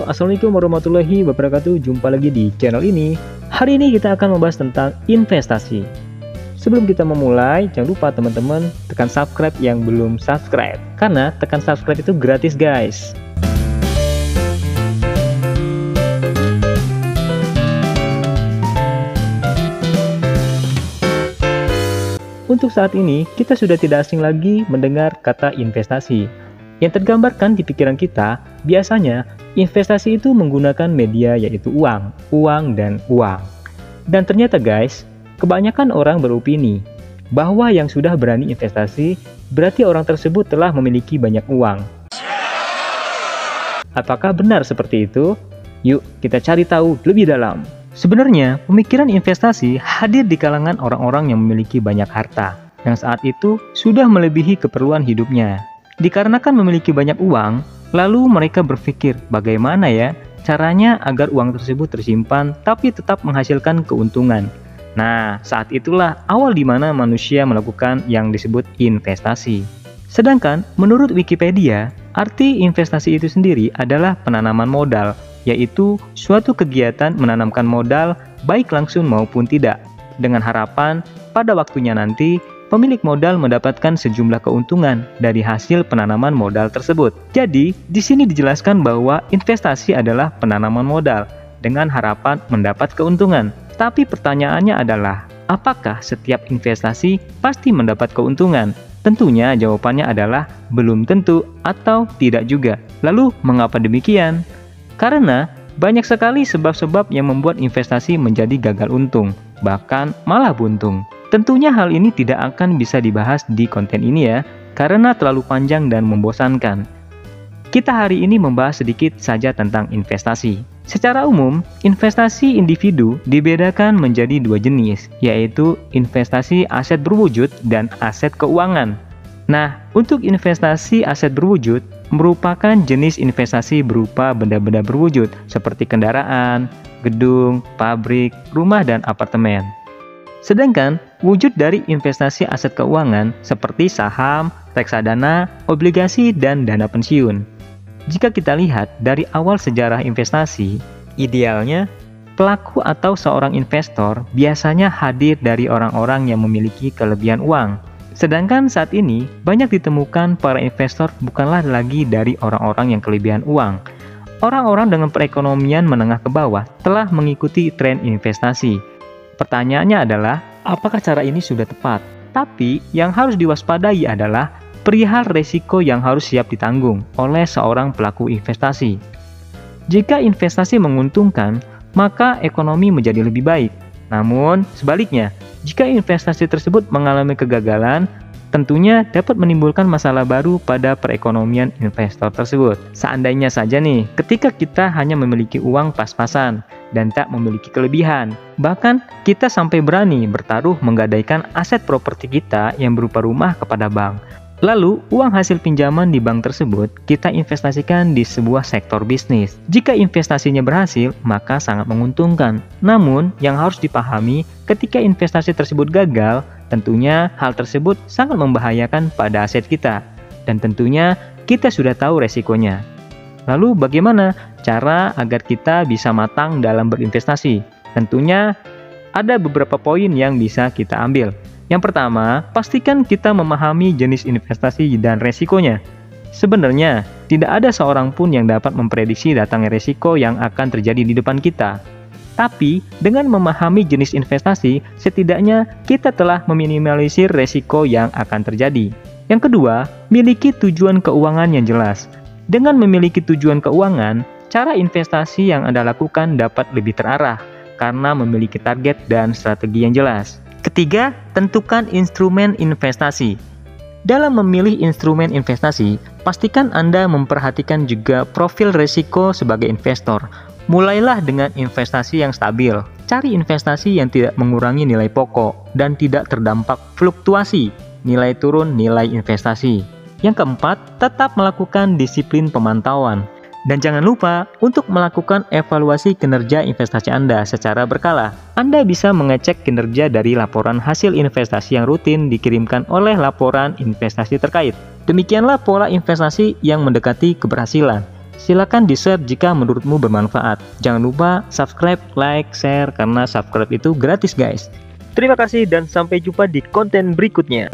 assalamualaikum warahmatullahi wabarakatuh. Jumpa lagi di channel ini. Hari ini kita akan membahas tentang investasi. Sebelum kita memulai, jangan lupa teman-teman tekan subscribe yang belum subscribe, karena tekan subscribe itu gratis guys. Untuk saat ini, kita sudah tidak asing lagi mendengar kata investasi. Yang tergambarkan di pikiran kita, biasanya investasi itu menggunakan media yaitu uang, dan uang. Dan ternyata guys, kebanyakan orang beropini bahwa yang sudah berani investasi berarti orang tersebut telah memiliki banyak uang. Apakah benar seperti itu? Yuk kita cari tahu lebih dalam. Sebenarnya, pemikiran investasi hadir di kalangan orang-orang yang memiliki banyak harta, yang saat itu sudah melebihi keperluan hidupnya. Dikarenakan memiliki banyak uang, lalu mereka berpikir bagaimana ya caranya agar uang tersebut tersimpan tapi tetap menghasilkan keuntungan. Nah, saat itulah awal di mana manusia melakukan yang disebut investasi. Sedangkan menurut Wikipedia, arti investasi itu sendiri adalah penanaman modal, yaitu suatu kegiatan menanamkan modal baik langsung maupun tidak, dengan harapan pada waktunya nanti pemilik modal mendapatkan sejumlah keuntungan dari hasil penanaman modal tersebut. Jadi, di sini dijelaskan bahwa investasi adalah penanaman modal dengan harapan mendapat keuntungan. Tapi pertanyaannya adalah, apakah setiap investasi pasti mendapat keuntungan? Tentunya jawabannya adalah belum tentu atau tidak juga. Lalu, mengapa demikian? Karena banyak sekali sebab-sebab yang membuat investasi menjadi gagal untung, bahkan malah buntung. Tentunya hal ini tidak akan bisa dibahas di konten ini ya, karena terlalu panjang dan membosankan. Kita hari ini membahas sedikit saja tentang investasi. Secara umum, investasi individu dibedakan menjadi dua jenis, yaitu investasi aset berwujud dan aset keuangan. Nah, untuk investasi aset berwujud merupakan jenis investasi berupa benda-benda berwujud seperti kendaraan, gedung, pabrik, rumah, dan apartemen. Sedangkan wujud dari investasi aset keuangan seperti saham, reksadana, obligasi, dan dana pensiun. Jika kita lihat dari awal sejarah investasi, idealnya pelaku atau seorang investor biasanya hadir dari orang-orang yang memiliki kelebihan uang. Sedangkan saat ini banyak ditemukan para investor bukanlah lagi dari orang-orang yang kelebihan uang. Orang-orang dengan perekonomian menengah ke bawah telah mengikuti tren investasi. Pertanyaannya adalah, apakah cara ini sudah tepat? Tapi yang harus diwaspadai adalah perihal resiko yang harus siap ditanggung oleh seorang pelaku investasi. Jika investasi menguntungkan, maka ekonomi menjadi lebih baik. Namun, sebaliknya, jika investasi tersebut mengalami kegagalan, tentunya dapat menimbulkan masalah baru pada perekonomian investor tersebut. Seandainya saja nih, ketika kita hanya memiliki uang pas-pasan dan tak memiliki kelebihan, bahkan kita sampai berani bertaruh menggadaikan aset properti kita yang berupa rumah kepada bank. Lalu, uang hasil pinjaman di bank tersebut kita investasikan di sebuah sektor bisnis. Jika investasinya berhasil, maka sangat menguntungkan. Namun, yang harus dipahami, ketika investasi tersebut gagal, tentunya hal tersebut sangat membahayakan pada aset kita. Dan tentunya, kita sudah tahu resikonya. Lalu, bagaimana cara agar kita bisa matang dalam berinvestasi? Tentunya, ada beberapa poin yang bisa kita ambil. Yang pertama, pastikan kita memahami jenis investasi dan resikonya. Sebenarnya, tidak ada seorang pun yang dapat memprediksi datangnya resiko yang akan terjadi di depan kita. Tapi, dengan memahami jenis investasi, setidaknya kita telah meminimalisir resiko yang akan terjadi. Yang kedua, miliki tujuan keuangan yang jelas. Dengan memiliki tujuan keuangan, cara investasi yang Anda lakukan dapat lebih terarah, karena memiliki target dan strategi yang jelas. Ketiga, tentukan instrumen investasi. Dalam memilih instrumen investasi, pastikan Anda memperhatikan juga profil risiko sebagai investor. Mulailah dengan investasi yang stabil. Cari investasi yang tidak mengurangi nilai pokok dan tidak terdampak fluktuasi nilai turun nilai investasi. Yang keempat, tetap melakukan disiplin pemantauan. Dan jangan lupa untuk melakukan evaluasi kinerja investasi Anda secara berkala. Anda bisa mengecek kinerja dari laporan hasil investasi yang rutin dikirimkan oleh laporan investasi terkait. Demikianlah pola investasi yang mendekati keberhasilan. Silakan di-share jika menurutmu bermanfaat. Jangan lupa subscribe, like, share, karena subscribe itu gratis guys. Terima kasih dan sampai jumpa di konten berikutnya.